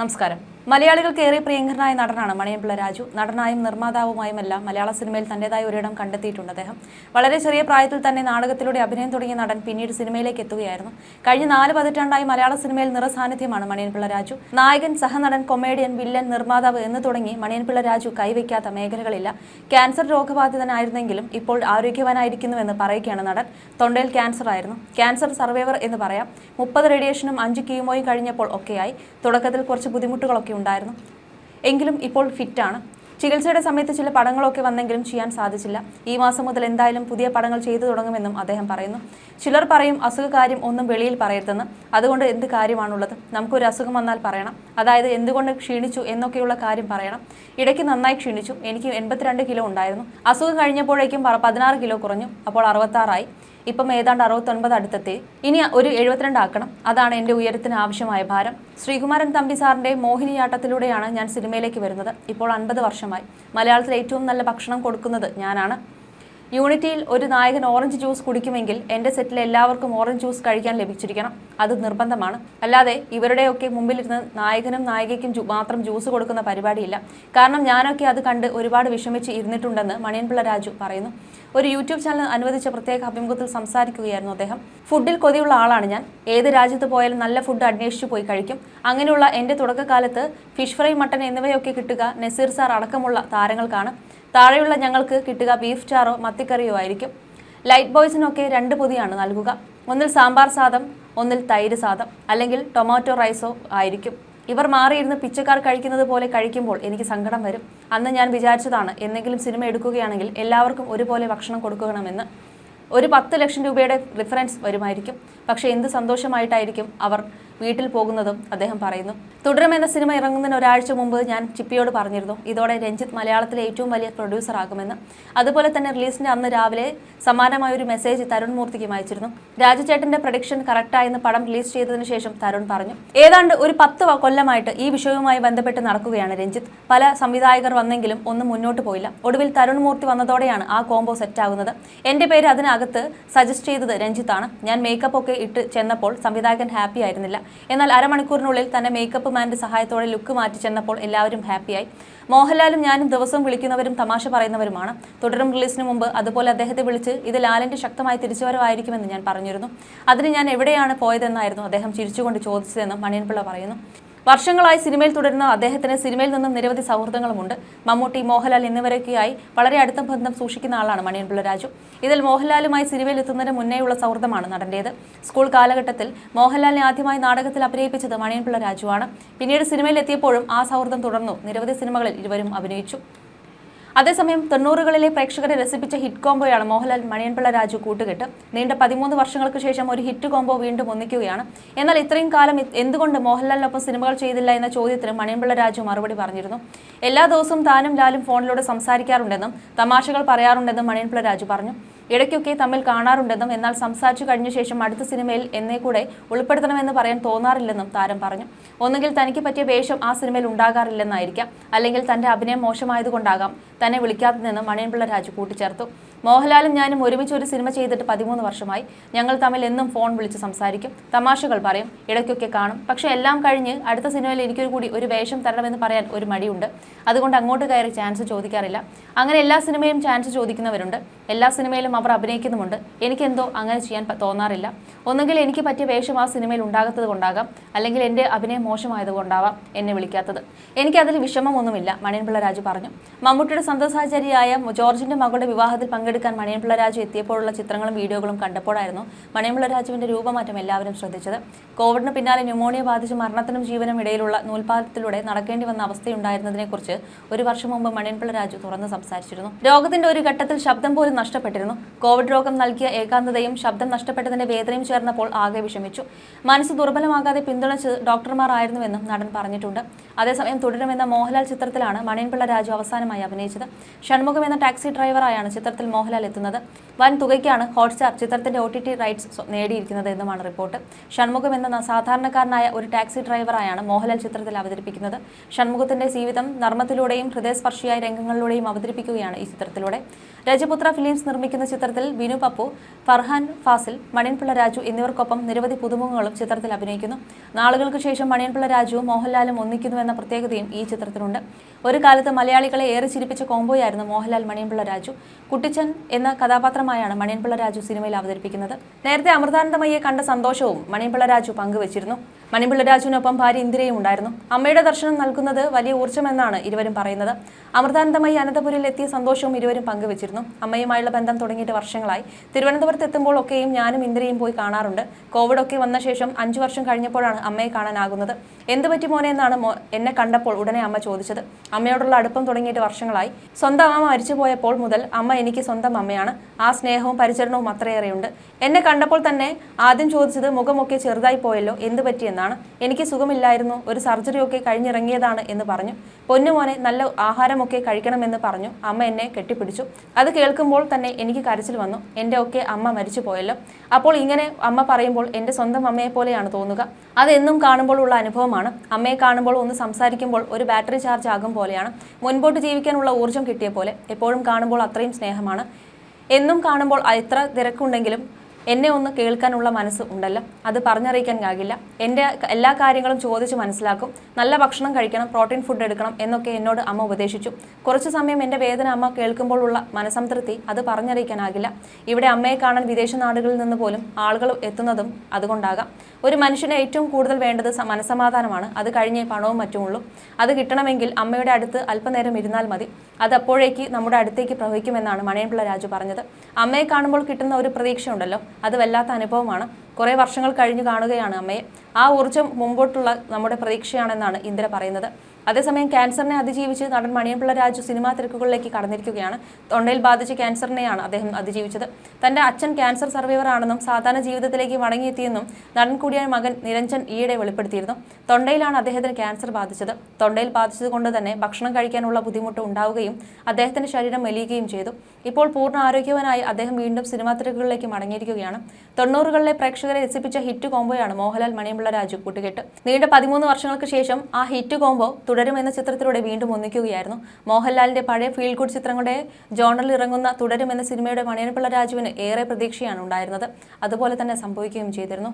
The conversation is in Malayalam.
നമസ്കാരം. മലയാളികൾക്ക് ഏറെ പ്രിയങ്കരനായ നടനാണ് മണിയൻപിള്ള രാജു. നടനായും നിർമ്മാതാവുമായുമെല്ലാം മലയാള സിനിമയിൽ തന്റേതായ ഒരിടം കണ്ടെത്തിയിട്ടുണ്ട് അദ്ദേഹം. വളരെ ചെറിയ പ്രായത്തിൽ തന്നെ നാടകത്തിലൂടെ അഭിനയം തുടങ്ങിയ നടൻ പിന്നീട് സിനിമയിലേക്ക് എത്തുകയായിരുന്നു. കഴിഞ്ഞ 4 പതിറ്റാണ്ടായി മലയാള സിനിമയിൽ നിറസാന്നിധ്യമാണ് മണിയൻപിള്ള രാജു. നായകൻ, സഹനടൻ, കൊമേഡിയൻ, വില്ലൻ, നിർമ്മാതാവ് എന്ന് തുടങ്ങി മണിയൻപിള്ള രാജു കൈവയ്ക്കാത്ത മേഖലകളില്ല. ക്യാൻസർ രോഗബാധിതനായിരുന്നെങ്കിലും ഇപ്പോൾ ആരോഗ്യവാനായിരിക്കുന്നുവെന്ന് പറയുകയാണ് നടൻ. തൊണ്ടയിൽ ക്യാൻസർ ആയിരുന്നു. ക്യാൻസർ സർവൈവർ എന്ന് പറയാം. 30 റേഡിയേഷനും 5 കീമോയും കഴിഞ്ഞപ്പോൾ ഒക്കെയായി. തുടക്കത്തിൽ കുറച്ച് ബുദ്ധിമുട്ടുകളൊക്കെ ഉണ്ടായിരുന്നു. എങ്കിലും ഇപ്പോൾ ഫിറ്റാണ്. ചികിത്സയുടെ സമയത്ത് ചില പടങ്ങളൊക്കെ വന്നെങ്കിലും ചെയ്യാൻ സാധിച്ചില്ല. ഈ മാസം മുതൽ എന്തായാലും പുതിയ പടങ്ങൾ ചെയ്തു തുടങ്ങുമെന്നും അദ്ദേഹം പറയുന്നു. ചിലർ പറയും അസുഖകാര്യം ഒന്നും വെളിയിൽ പറയരുതെന്ന്. അതുകൊണ്ട് എന്ത് കാര്യമാണുള്ളത്? നമുക്കൊരു അസുഖം വന്നാൽ പറയണം. അതായത് എന്തുകൊണ്ട് ക്ഷീണിച്ചു എന്നൊക്കെയുള്ള കാര്യം പറയണം. ഇടയ്ക്ക് നന്നായി ക്ഷീണിച്ചു. എനിക്ക് 82 കിലോ ഉണ്ടായിരുന്നു. അസുഖം കഴിഞ്ഞപ്പോഴേക്കും 16 കിലോ കുറഞ്ഞു. അപ്പോൾ 66 ആയി. ഇപ്പം ഏതാണ്ട് 69 അടുത്തെത്തി. ഇനി ഒരു 72 ആക്കണം. അതാണ് എൻ്റെ ഉയരത്തിന് ആവശ്യമായ ഭാരം. ശ്രീകുമാരൻ തമ്പി സാറിൻ്റെ മോഹിനിയാട്ടത്തിലൂടെയാണ് ഞാൻ സിനിമയിലേക്ക് വരുന്നത്. ഇപ്പോൾ 50 വർഷമായി. മലയാളത്തിൽ ഏറ്റവും നല്ല ഭക്ഷണം കൊടുക്കുന്നത് ഞാനാണ്. യൂണിറ്റിയിൽ ഒരു നായകൻ ഓറഞ്ച് ജ്യൂസ് കുടിക്കുമെങ്കിൽ എൻ്റെ സെറ്റിൽ എല്ലാവർക്കും ഓറഞ്ച് ജ്യൂസ് കഴിക്കാൻ ലഭിച്ചിരിക്കണം. അത് നിർബന്ധമാണ്. അല്ലാതെ ഇവരുടെയൊക്കെ മുമ്പിലിരുന്ന് നായകനും നായികയ്ക്കും മാത്രം ജ്യൂസ് കൊടുക്കുന്ന പരിപാടിയില്ല. കാരണം ഞാനൊക്കെ അത് കണ്ട് ഒരുപാട് വിഷമിച്ച് ഇരുന്നിട്ടുണ്ടെന്ന് മണിയൻപിള്ള രാജു പറയുന്നു. ഒരു യൂട്യൂബ് ചാനൽ അനുവദിച്ച പ്രത്യേക അഭിമുഖത്തിൽ സംസാരിക്കുകയായിരുന്നു അദ്ദേഹം. ഫുഡിൽ കൊതിയുള്ള ആളാണ് ഞാൻ. ഏത് രാജ്യത്ത് പോയാലും നല്ല ഫുഡ് അന്വേഷിച്ചു പോയി കഴിക്കും. അങ്ങനെയുള്ള എൻ്റെ തുടക്കകാലത്ത് ഫിഷ് ഫ്രൈ, മട്ടൻ എന്നിവയൊക്കെ കിട്ടുക നസീർ സാർ അടക്കമുള്ള താരങ്ങൾക്കാണ്. താഴെയുള്ള ഞങ്ങൾക്ക് കിട്ടുക ബീഫ് ചാറോ മത്തിക്കറിയോ ആയിരിക്കും. ലൈറ്റ് ബോയ്സിനൊക്കെ 2 പൊതിയാണ് നൽകുക. ഒന്നിൽ സാമ്പാർ സാദം, ഒന്നിൽ തൈര് സാദം, അല്ലെങ്കിൽ ടൊമാറ്റോ റൈസോ ആയിരിക്കും. ഇവർ മാറിയിരുന്ന് പിച്ചക്കാർ കഴിക്കുന്നത് പോലെ കഴിക്കുമ്പോൾ എനിക്ക് സങ്കടം വരും. അന്ന് ഞാൻ വിചാരിച്ചതാണ് എന്തെങ്കിലും സിനിമ എടുക്കുകയാണെങ്കിൽ എല്ലാവർക്കും ഒരുപോലെ ഭക്ഷണം കൊടുക്കണമെന്ന്. ഒരു 10 ലക്ഷം രൂപയുടെ റിഫറൻസ് വരുമായിരിക്കും. പക്ഷേ എന്ത് സന്തോഷമായിട്ടായിരിക്കും അവർ വീട്ടിൽ പോകുന്നതും അദ്ദേഹം പറയുന്നു. തുടരും എന്ന സിനിമ ഇറങ്ങുന്നതിന് ഒരാഴ്ച മുമ്പ് ഞാൻ ചിപ്പിയോട് പറഞ്ഞിരുന്നു ഇതോടെ രഞ്ജിത്ത് മലയാളത്തിലെ ഏറ്റവും വലിയ പ്രൊഡ്യൂസർ ആകുമെന്ന്. അതുപോലെ തന്നെ റിലീസിന്റെ അന്ന് രാവിലെ സമാനമായ ഒരു മെസ്സേജ് തരുൺ മൂർത്തിക്കും അയച്ചിരുന്നു. രാജുചേട്ടന്റെ പ്രഡിക്ഷൻ കറക്റ്റായെന്ന് പടം റിലീസ് ചെയ്തതിനു ശേഷം തരുൺ പറഞ്ഞു. ഏതാണ്ട് ഒരു 10 കൊല്ലമായിട്ട് ഈ വിഷയവുമായി ബന്ധപ്പെട്ട് നടക്കുകയാണ് രഞ്ജിത്ത്. പല സംവിധായകർ വന്നെങ്കിലും ഒന്നും മുന്നോട്ട് പോയില്ല. ഒടുവിൽ തരുൺ മൂർത്തി വന്നതോടെയാണ് ആ കോംബോ സെറ്റാകുന്നത്. എൻ്റെ പേര് അതിനകത്ത് സജസ്റ്റ് ചെയ്തത് രഞ്ജിത്താണ്. ഞാൻ മേക്കപ്പ് ഒക്കെ ഇട്ട് ചെന്നപ്പോൾ സംവിധായകൻ ഹാപ്പി ആയിരുന്നില്ല. എന്നാൽ അരമണിക്കൂറിനുള്ളിൽ തന്നെ മേക്കപ്പ് മാൻ്റെ സഹായത്തോടെ ലുക്ക് മാറ്റി ചെന്നപ്പോൾ എല്ലാവരും ഹാപ്പിയായി. മോഹൻലാലും ഞാനും ദിവസം വിളിക്കുന്നവരും തമാശ പറയുന്നവരുമാണ്. തുടരും റിലീസിന് മുമ്പ് അതുപോലെ അദ്ദേഹത്തെ വിളിച്ച് ഇത് ലാലിൻ്റെ ശക്തമായ തിരിച്ചുവരവായിരിക്കുമെന്ന് ഞാൻ പറഞ്ഞിരുന്നു. അതിന് ഞാൻ എവിടെയാണ് പോയതെന്നായിരുന്നു അദ്ദേഹം ചിരിച്ചുകൊണ്ട് ചോദിച്ചതെന്നും മണിയൻപിള്ള പറയുന്നു. വർഷങ്ങളായി സിനിമയിൽ തുടരുന്ന അദ്ദേഹത്തിന് സിനിമയിൽ നിന്നും നിരവധി സൗഹൃദങ്ങളുമുണ്ട്. മമ്മൂട്ടി, മോഹൻലാൽ എന്നിവരൊക്കെയായി വളരെ അടുത്ത ബന്ധം സൂക്ഷിക്കുന്ന ആളാണ് മണിയൻപിള്ള രാജു. ഇതിൽ മോഹൻലാലുമായി സിനിമയിൽ എത്തുന്നതിന് മുന്നേയുള്ള സൗഹൃദമാണ് നടൻ്റേത്. സ്കൂൾ കാലഘട്ടത്തിൽ മോഹൻലാലിനെ ആദ്യമായി നാടകത്തിൽ അഭിനയിപ്പിച്ചത് മണിയൻപിള്ള രാജുവാണ്. പിന്നീട് സിനിമയിൽ എത്തിയപ്പോഴും ആ സൗഹൃദം തുടർന്നു. നിരവധി സിനിമകളിൽ ഇരുവരും അഭിനയിച്ചു. അതേസമയം 90കളിലെ പ്രേക്ഷകരെ രസിപ്പിച്ച ഹിറ്റ് കോംബോയാണ് മോഹൻലാൽ മണിയൻപിള്ള രാജു കൂട്ടുകെട്ട്. നീണ്ട 13 വർഷങ്ങൾക്ക് ശേഷം ഒരു ഹിറ്റ് കോംബോ വീണ്ടും ഒന്നിക്കുകയാണ്. എന്നാൽ ഇത്രയും കാലം എന്തുകൊണ്ട് മോഹൻലാലിനൊപ്പം സിനിമകൾ ചെയ്തില്ല എന്ന ചോദ്യത്തിന് മണിയൻപിള്ള രാജു മറുപടി പറഞ്ഞിരുന്നു. എല്ലാ ദിവസവും താനും ലാലും ഫോണിലൂടെ സംസാരിക്കാറുണ്ടെന്നും തമാശകൾ പറയാറുണ്ടെന്നും മണിയൻപിള്ള രാജു പറഞ്ഞു. ഇടയ്ക്കൊക്കെ തമ്മിൽ കാണാറുണ്ടെന്നും എന്നാൽ സംസാരിച്ചു കഴിഞ്ഞ ശേഷം അടുത്ത സിനിമയിൽ എന്നെ കൂടെ ഉൾപ്പെടുത്തണമെന്ന് പറയാൻ തോന്നാറില്ലെന്നും താരം പറഞ്ഞു. ഒന്നുകിൽ തനിക്ക് പറ്റിയ വേഷം ആ സിനിമയിൽ ഉണ്ടാകാറില്ലെന്നായിരിക്കാം, അല്ലെങ്കിൽ തന്റെ അഭിനയം മോശമായതുകൊണ്ടാകാം തന്നെ വിളിക്കാത്തതെന്നും മണിയൻപിള്ള രാജു കൂട്ടിച്ചേർത്തു. മോഹൻലാലും ഞാനും ഒരുമിച്ച് ഒരു സിനിമ ചെയ്തിട്ട് 13 വർഷമായി. ഞങ്ങൾ തമ്മിൽ എന്നും ഫോൺ വിളിച്ച് സംസാരിക്കും, തമാശകൾ പറയും, ഇടയ്ക്കൊക്കെ കാണും. പക്ഷേ എല്ലാം കഴിഞ്ഞ് അടുത്ത സിനിമയിൽ എനിക്കൊരു കൂടി ഒരു വേഷം തരണമെന്ന് പറയാൻ ഒരു മടിയുണ്ട്. അതുകൊണ്ട് അങ്ങോട്ട് കയറി ചാൻസ് ചോദിക്കാറില്ല. അങ്ങനെ എല്ലാ സിനിമയിലും ചാൻസ് ചോദിക്കുന്നവരുണ്ട്. എല്ലാ സിനിമയിലും അവർ അഭിനയിക്കുന്നുമുണ്ട്. എനിക്കെന്തോ അങ്ങനെ ചെയ്യാൻ തോന്നാറില്ല. ഒന്നുകിൽ എനിക്ക് പറ്റിയ വേഷം ആ സിനിമയിൽ ഉണ്ടാകാത്തത് കൊണ്ടാകാം, അല്ലെങ്കിൽ എൻ്റെ അഭിനയം മോശമായതുകൊണ്ടാവാം എന്നെ വിളിക്കാത്തത്. എനിക്കതിൽ വിഷമമൊന്നുമില്ല, മണിയൻപിള്ള രാജു പറഞ്ഞു. മമ്മൂട്ടിയുടെ സഹചാരിയായ ജോർജിന്റെ മകളുടെ വിവാഹത്തിൽ പങ്കെടുക്കാൻ മണിയൻപിള്ള രാജു എത്തിയപ്പോഴുള്ള ചിത്രങ്ങളും വീഡിയോകളും കണ്ടപ്പോഴായിരുന്നു മണിയൻപിള്ള രാജുവിന്റെ രൂപമാറ്റം എല്ലാവരും ശ്രദ്ധിച്ചത്. കോവിഡിന് പിന്നാലെ ന്യൂമോണിയ ബാധിച്ച് മരണത്തിനും ജീവനും ഇടയിലുള്ള നൂൽപാലത്തിലൂടെ നടക്കേണ്ടി വന്ന അവസ്ഥയുണ്ടായിരുന്നതിനെക്കുറിച്ച് ഒരു വർഷം മുമ്പ് മണിയൻപിള്ള രാജു തുറന്ന് സംസാരിച്ചിരുന്നു. രോഗത്തിന്റെ ഒരു ഘട്ടത്തിൽ ശബ്ദം പോലും നഷ്ടപ്പെട്ടിരുന്നു. കോവിഡ് രോഗം നൽകിയ ഏകാന്തതയും ശബ്ദം നഷ്ടപ്പെട്ടതിന്റെ വേദനയും ചേർന്നപ്പോൾ ആകെ വിഷമിച്ചു. മനസ്സ് ദുർബലമാകാതെ പിന്തുണച്ച് ഡോക്ടർമാർ ആയിരുന്നുവെന്നും നടൻ പറഞ്ഞിട്ടുണ്ട്. അതേസമയം തുടരുമെന്ന മോഹൻലാൽ ചിത്രത്തിലാണ് മണിയൻപിള്ള രാജു അവസാനമായി അഭിനയിച്ചത്. ഷൺമുഖം എന്ന ടാക്സി ഡ്രൈവറായാണ് ചിത്രത്തിൽ മോഹൻലാൽ എത്തുന്നത്. വൻ തുകയ്ക്കാണ് ഹോട്ട്സ്റ്റാർ ചിത്രത്തിന്റെ OTT റൈറ്റ്സ് നേടിയിരിക്കുന്നത് എന്നുമാണ് റിപ്പോർട്ട്. ഷൺമുഖം എന്ന സാധാരണക്കാരനായ ഒരു ടാക്സി ഡ്രൈവറായാണ് മോഹൻലാൽ ചിത്രത്തിൽ അവതരിപ്പിക്കുന്നത്. ഷൺമുഖത്തിന്റെ ജീവിതം നർമ്മത്തിലൂടെയും ഹൃദയസ്പർശിയായ രംഗങ്ങളിലൂടെയും അവതരിപ്പിക്കുകയാണ് ഈ ചിത്രത്തിലൂടെ. രജപുത്ര ഫിലിംസ് നിർമ്മിക്കുന്ന ചിത്രത്തിൽ ബിനു പപ്പു, ഫർഹാൻ ഫാസിൽ, മണിയൻപിള്ള രാജു എന്നിവർക്കൊപ്പം നിരവധി പുതുമുഖങ്ങളും ചിത്രത്തിൽ അഭിനയിക്കുന്നു. നാളുകൾക്ക് ശേഷം മണിയൻപിള്ള രാജുവും മോഹൻലാലും ഒന്നിക്കുന്നുവെന്ന പ്രത്യേകതയും ഈ ചിത്രത്തിനുണ്ട്. ഒരു കാലത്ത് മലയാളികളെ ഏറെ ചിരിപ്പിച്ച കോംബോയായിരുന്നു മോഹൻലാൽ മണിയൻപിള്ള രാജു. കുട്ടിച്ചൻ എന്ന കഥാപാത്രമായാണ് മണിയൻപിള്ള രാജു സിനിമയിൽ അവതരിപ്പിക്കുന്നത്. നേരത്തെ അമൃതാനന്ദമയ്യെ കണ്ട സന്തോഷവും മണിയൻപിള്ള രാജു പങ്കുവച്ചിരുന്നു. മണിയൻപിള്ള രാജുവിനൊപ്പം ഭാര്യ ഇന്ദിരയും ഉണ്ടായിരുന്നു. അമ്മയുടെ ദർശനം നൽകുന്നത് വലിയ ഊർജ്ജമെന്നാണ് ഇരുവരും പറയുന്നത്. അമൃതാനന്ദമയി അനന്തപുരിയിൽ എത്തിയ സന്തോഷവും ഇരുവരും പങ്കുവച്ചിരുന്നു. അമ്മയുമായുള്ള ബന്ധം തുടങ്ങിയിട്ട് വർഷങ്ങളായി. തിരുവനന്തപുരത്ത് എത്തുമ്പോൾ ഒക്കെയും ഞാനും ഇന്ദിരയും പോയി കാണാറുണ്ട്. കോവിഡ് ഒക്കെ വന്ന ശേഷം 5 വർഷം കഴിഞ്ഞപ്പോഴാണ് അമ്മയെ കാണാനാകുന്നത്. എന്ത് പറ്റി മോനെ എന്നാണ് എന്നെ കണ്ടപ്പോൾ ഉടനെ അമ്മ ചോദിച്ചത്. അമ്മയോടുള്ള അടുപ്പം തുടങ്ങിയിട്ട് വർഷങ്ങളായി. സ്വന്തം അമ്മ മരിച്ചു പോയപ്പോൾ മുതൽ അമ്മ എനിക്ക് സ്വന്തം അമ്മയാണ്. ആ സ്നേഹവും പരിചരണവും അത്രയേറെയുണ്ട്. എന്നെ കണ്ടപ്പോൾ തന്നെ ആദ്യം ചോദിച്ചത് മുഖമൊക്കെ ചെറുതായി പോയല്ലോ, എന്ത് പറ്റിയെന്നാണ്. എനിക്ക് സുഖമില്ലായിരുന്നു, ഒരു സർജറിയൊക്കെ കഴിഞ്ഞിറങ്ങിയതാണ് എന്ന് പറഞ്ഞു. പൊന്നുമോനെ നല്ല ആഹാരമൊക്കെ കഴിക്കണമെന്ന് പറഞ്ഞു. അമ്മ എന്നെ കെട്ടിപ്പിടിച്ചു. അത് കേൾക്കുമ്പോൾ തന്നെ എനിക്ക് കരച്ചിൽ വന്നു. എൻ്റെ ഒക്കെ അമ്മ മരിച്ചു പോയല്ലോ. അപ്പോൾ ഇങ്ങനെ അമ്മ പറയുമ്പോൾ എൻ്റെ സ്വന്തം അമ്മയെ പോലെയാണ് തോന്നുക. അതെന്നും കാണുമ്പോൾ ഉള്ള അനുഭവമാണ്. അമ്മയെ കാണുമ്പോൾ ഒന്ന് സംസാരിക്കുമ്പോൾ ഒരു ബാറ്ററി ചാർജ് ആകും പോലെയാണ്. മുൻപോട്ട് ജീവിക്കാനുള്ള ഊർജ്ജം കിട്ടിയ പോലെ. എപ്പോഴും കാണുമ്പോൾ അത്രയും സ്നേഹമാണ്. എന്നും കാണുമ്പോൾ എത്ര തിരക്കുണ്ടെങ്കിലും എന്നെ ഒന്ന് കേൾക്കാനുള്ള മനസ്സ് ഉണ്ടല്ലോ, അത് പറഞ്ഞറിയിക്കാനാകില്ല. എൻ്റെ എല്ലാ കാര്യങ്ങളും ചോദിച്ച് മനസ്സിലാക്കും. നല്ല ഭക്ഷണം കഴിക്കണം, പ്രോട്ടീൻ ഫുഡ് എടുക്കണം എന്നൊക്കെ എന്നോട് അമ്മ ഉപദേശിച്ചു. കുറച്ചു സമയം എൻ്റെ വേദന അമ്മ കേൾക്കുമ്പോൾ ഉള്ള മനസംതൃപ്തി അത് പറഞ്ഞറിയിക്കാനാകില്ല. ഇവിടെ അമ്മയെ കാണാൻ വിദേശ നാടുകളിൽ നിന്ന് പോലും ആളുകൾ എത്തുന്നതും അതുകൊണ്ടാകാം. ഒരു മനുഷ്യന് ഏറ്റവും കൂടുതൽ വേണ്ടത് മനസമാധാനമാണ്. അത് കഴിഞ്ഞേ പണവും മറ്റുമുള്ളൂ. അത് കിട്ടണമെങ്കിൽ അമ്മയുടെ അടുത്ത് അല്പനേരം ഇരുന്നാൽ മതി. അത് അപ്പോഴേക്ക് നമ്മുടെ അടുത്തേക്ക് പ്രവഹിക്കുമെന്നാണ് മണിയൻപിള്ള രാജു പറഞ്ഞത്. അമ്മയെ കാണുമ്പോൾ കിട്ടുന്ന ഒരു പ്രതീക്ഷ ഉണ്ടല്ലോ, അത് വല്ലാത്ത അനുഭവമാണ്. കുറേ വർഷങ്ങൾ കഴിഞ്ഞു കാണുകയാണ് അമ്മയെ. ആ ഊർജ്ജം മുമ്പോട്ടുള്ള നമ്മുടെ പ്രതീക്ഷയാണെന്നാണ് ഇന്ദിര പറയുന്നത്. അതേസമയം ക്യാൻസറിനെ അതിജീവിച്ച് നടൻ മണിയൻപിള്ള രാജു സിനിമാ തിരക്കുകളിലേക്ക് കടന്നിരിക്കുകയാണ്. തൊണ്ടയിൽ ബാധിച്ച ക്യാൻസറിനെയാണ് അദ്ദേഹം അതിജീവിച്ചത്. തന്റെ അച്ഛൻ ക്യാൻസർ സർവൈവർ ആണെന്നും സാധാരണ ജീവിതത്തിലേക്ക് മടങ്ങിയെത്തിയെന്നും നടൻ കൂടിയായ മകൻ നിരഞ്ജൻ ഈയിടെ വെളിപ്പെടുത്തിയിരുന്നു. തൊണ്ടയിലാണ് അദ്ദേഹത്തിന് ക്യാൻസർ ബാധിച്ചത്. തൊണ്ടയിൽ ബാധിച്ചതുകൊണ്ട് തന്നെ ഭക്ഷണം കഴിക്കാനുള്ള ബുദ്ധിമുട്ട് ഉണ്ടാവുകയും അദ്ദേഹത്തിന്റെ ശരീരം മെലിയുകയും ചെയ്തു. ഇപ്പോൾ പൂർണ്ണ ആരോഗ്യവാനായി അദ്ദേഹം വീണ്ടും സിനിമാ തിരക്കുകളിലേക്ക് മടങ്ങിയിരിക്കുകയാണ്. 90കളിലെ പ്രേക്ഷകരെ രസിപ്പിച്ച ഹിറ്റ് കോംബോയാണ് മോഹൻലാൽ മണിയൻപിള്ള രാജു കൂട്ടുകെട്ട്. നീണ്ട 13 വർഷങ്ങൾക്ക് ശേഷം ആ ഹിറ്റ് കോംബോ തുടരും എന്ന ചിത്രത്തിലൂടെ വീണ്ടും ഒന്നിക്കുകയായിരുന്നു. മോഹൻലാലിന്റെ പഴയ ഫീൽ ഗുഡ് ചിത്രങ്ങളുടെ ജോണറിൽ ഇറങ്ങുന്ന തുടരും എന്ന സിനിമയുടെ മണിയൻപിള്ള രാജുവിന് ഏറെ പ്രതീക്ഷയാണ് ഉണ്ടായിരുന്നത്. അതുപോലെ തന്നെ സംഭവിക്കുകയും ചെയ്തിരുന്നു.